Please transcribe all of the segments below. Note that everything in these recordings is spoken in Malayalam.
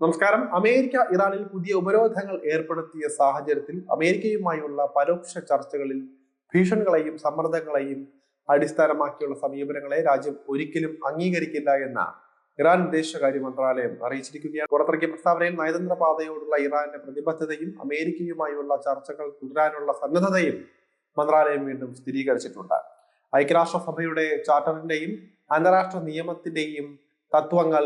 നമസ്കാരം. അമേരിക്ക ഇറാനിൽ പുതിയ ഉപരോധങ്ങൾ ഏർപ്പെടുത്തിയ സാഹചര്യത്തിൽ അമേരിക്കയുമായുള്ള പരോക്ഷ ചർച്ചകളിൽ ഭീഷണികളെയും സമ്മർദ്ദങ്ങളെയും അടിസ്ഥാനമാക്കിയുള്ള സമീപനങ്ങളെ രാജ്യം ഒരിക്കലും അംഗീകരിക്കില്ല എന്ന ഇറാൻ വിദേശകാര്യ മന്ത്രാലയം അറിയിച്ചിരിക്കുകയാണ്. പുറത്തിറക്കിയ പ്രസ്താവനയിൽ നയതന്ത്ര പാതയോടുള്ള ഇറാന്റെ പ്രതിബദ്ധതയും അമേരിക്കയുമായുള്ള ചർച്ചകൾ തുടരാനുള്ള സന്നദ്ധതയും മന്ത്രാലയം വീണ്ടും സ്ഥിരീകരിച്ചിട്ടുണ്ട്. ഐക്യരാഷ്ട്രസഭയുടെ ചാർട്ടറിന്റെയും അന്താരാഷ്ട്ര നിയമത്തിന്റെയും തത്വങ്ങൾ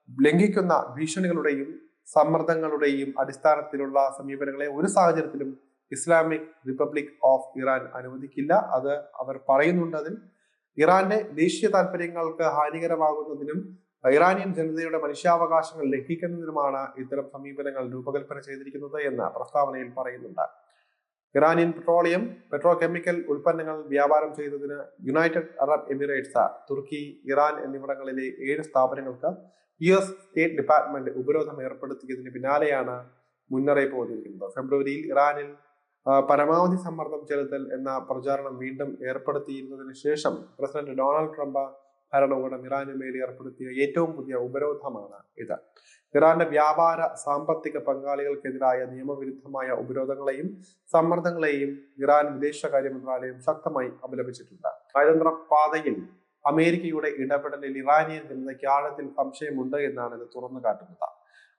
ലംഘിക്കുന്ന ഭീഷണികളുടെയും സമ്മർദ്ദങ്ങളുടെയും അടിസ്ഥാനത്തിലുള്ള സമീപനങ്ങളെ ഒരു സാഹചര്യത്തിലും ഇസ്ലാമിക് റിപ്പബ്ലിക് ഓഫ് ഇറാൻ അനുവദിക്കില്ല. അത് അവർ പറയുന്നുണ്ട്. അതിൽ ഇറാന്റെ ദേശീയ താല്പര്യങ്ങൾക്ക് ഹാനികരമാകുന്നതിനും ഇറാനിയൻ ജനതയുടെ മനുഷ്യാവകാശങ്ങൾ ലംഘിക്കുന്നതിനുമാണ് ഇത്തരം സമീപനങ്ങൾ രൂപകൽപ്പന ചെയ്തിരിക്കുന്നത് എന്ന് പ്രസ്താവനയിൽ പറയുന്നുണ്ട്. ഇറാനിയൻ പെട്രോളിയം, പെട്രോകെമിക്കൽ ഉൽപ്പന്നങ്ങൾ വ്യാപാരം ചെയ്യുന്നതിന് യുണൈറ്റഡ് അറബ് എമിറേറ്റ്സ്, തുർക്കി, ഇറാൻ എന്നിവിടങ്ങളിലെ 7 സ്ഥാപനങ്ങൾക്ക് US സ്റ്റേറ്റ് ഡിപ്പാർട്ട്മെന്റ് ഉപരോധം ഏർപ്പെടുത്തിയതിന് പിന്നാലെയാണ് മുന്നറിയിപ്പ് വന്നിരിക്കുന്നത്. ഫെബ്രുവരിയിൽ ഇറാനിൽ പരമാവധി സമ്മർദ്ദം ചെലുത്തൽ എന്ന പ്രചാരണം വീണ്ടും ഏർപ്പെടുത്തിയിരുന്നതിന് ശേഷം പ്രസിഡന്റ് ഡൊണാൾഡ് ട്രംപ് ഭരണകൂടം ഇറാനു മേൽ ഏർപ്പെടുത്തിയ ഏറ്റവും പുതിയ ഉപരോധമാണ് ഇത്. ഇറാന്റെ വ്യാപാര സാമ്പത്തിക പങ്കാളികൾക്കെതിരായ നിയമവിരുദ്ധമായ ഉപരോധങ്ങളെയും സമ്മർദ്ദങ്ങളെയും ഇറാൻ വിദേശകാര്യ മന്ത്രാലയം ശക്തമായി അപലപിച്ചിട്ടുണ്ട്. നയതന്ത്ര പാതയിൽ അമേരിക്കയുടെ ഇടപെടലിൽ ഇറാനിയൻ ജനതയ്ക്ക് ആഴത്തിൽ സംശയമുണ്ട് എന്നാണ് ഇത് തുറന്നു കാട്ടുന്നത്.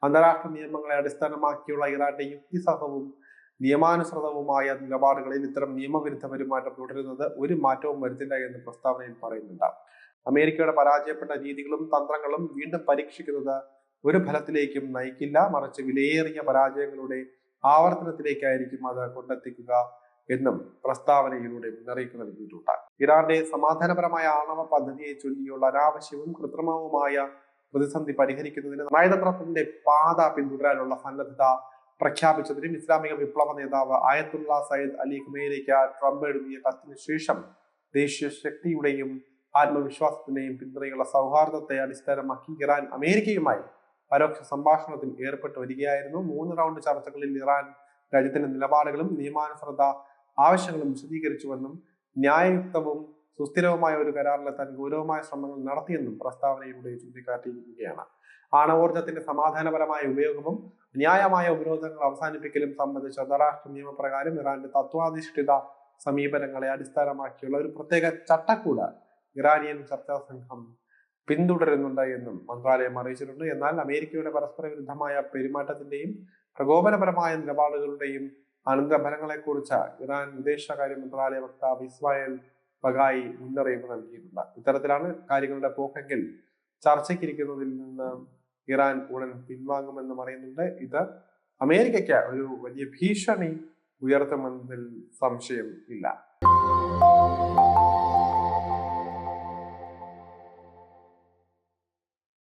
അന്താരാഷ്ട്ര നിയമങ്ങളെ അടിസ്ഥാനമാക്കിയുള്ള ഇറാന്റെ യുക്തിസഹവും നിയമാനുസൃതവുമായ നിലപാടുകളിൽ ഇത്തരം നിയമവിരുദ്ധ പെരുമാറ്റം തുടരുന്നത് ഒരു മാറ്റവും വരുത്തില്ല എന്ന് പ്രസ്താവനയിൽ പറയുന്നുണ്ട്. അമേരിക്കയുടെ പരാജയപ്പെട്ട രീതികളും തന്ത്രങ്ങളും വീണ്ടും പരീക്ഷിക്കുന്നത് ഒരു ഫലത്തിലേക്കും നയിക്കില്ല, മറിച്ച് വിലയേറിയ പരാജയങ്ങളുടെ ആവർത്തനത്തിലേക്കായിരിക്കും അത് കൊണ്ടെത്തിക്കുക എന്നും പ്രസ്താവനയിലൂടെ മുന്നറിയിപ്പ് നൽകിയിട്ടുണ്ട്. ഇറാന്റെ സമാധാനപരമായ ആണവ പദ്ധതിയെ ചൊല്ലിയുള്ള അനാവശ്യവും കൃത്രിമവുമായ പ്രതിസന്ധി പരിഹരിക്കുന്നതിന് നയതന്ത്രത്തിന്റെ പാത പിന്തുടരാനുള്ള സന്നദ്ധത പ്രഖ്യാപിച്ചതിനും ഇസ്ലാമിക വിപ്ലവ നേതാവ് ആയത്തുള്ള സയ്യിദ് അലി ഖമേനിക്ക് ട്രംപ് എഴുതിയ കത്തിന് ശേഷം ദേശീയ ശക്തിയുടെയും ആത്മവിശ്വാസത്തിന്റെയും പിന്തുണയുള്ള സൗഹാർദ്ദത്തെ അടിസ്ഥാനമാക്കി ഇറാൻ അമേരിക്കയുമായി പരോക്ഷ സംഭാഷണത്തിൽ ഏർപ്പെട്ടു വരികയായിരുന്നു. 3 റൗണ്ട് ചർച്ചകളിൽ ഇറാൻ രാജ്യത്തിന്റെ നിലപാടുകളും നിയമാനുസൃത ആവശ്യങ്ങളും വിശദീകരിച്ചുവെന്നും ന്യായയുക്തവും സുസ്ഥിരവുമായ ഒരു കരാറിലെത്താൻ ഗൗരവമായ ശ്രമങ്ങൾ നടത്തിയെന്നും പ്രസ്താവനയിലൂടെ ചൂണ്ടിക്കാട്ടിയിരിക്കുകയാണ്. ആണവോർജത്തിന്റെ സമാധാനപരമായ ഉപയോഗവും ന്യായമായ ഉപരോധങ്ങൾ അവസാനിപ്പിക്കലും സംബന്ധിച്ച അന്താരാഷ്ട്ര നിയമപ്രകാരം ഇറാന്റെ തത്വാധിഷ്ഠിത സമീപനങ്ങളെ അടിസ്ഥാനമാക്കിയുള്ള ഒരു പ്രത്യേക ചട്ടക്കൂട് ഇറാനിയൻ ചർച്ചാ സംഘം പിന്തുടരുന്നുണ്ട് എന്നും മന്ത്രാലയം അറിയിച്ചിട്ടുണ്ട്. എന്നാൽ അമേരിക്കയുടെ പരസ്പര വിരുദ്ധമായ പെരുമാറ്റത്തിന്റെയും പ്രകോപനപരമായ നിലപാടുകളുടെയും അനന്തരഫലങ്ങളെക്കുറിച്ച് ഇറാൻ വിദേശകാര്യ മന്ത്രാലയ വക്താവ് ഇസ്മായിൽ ബഗായി മുന്നറിയിപ്പ് നൽകിയിട്ടുണ്ട്. ഇത്തരത്തിലാണ് കാര്യങ്ങളുടെ പോക്കെങ്കിൽ ചർച്ചയ്ക്കിരിക്കുന്നതിൽ നിന്ന് ഇറാൻ ഉടൻ പിൻവാങ്ങുമെന്ന് പറയുന്നുണ്ട്. ഇത് അമേരിക്കയ്ക്ക് ഒരു വലിയ ഭീഷണി ഉയർത്തുമെന്നതിൽ സംശയം ഇല്ല.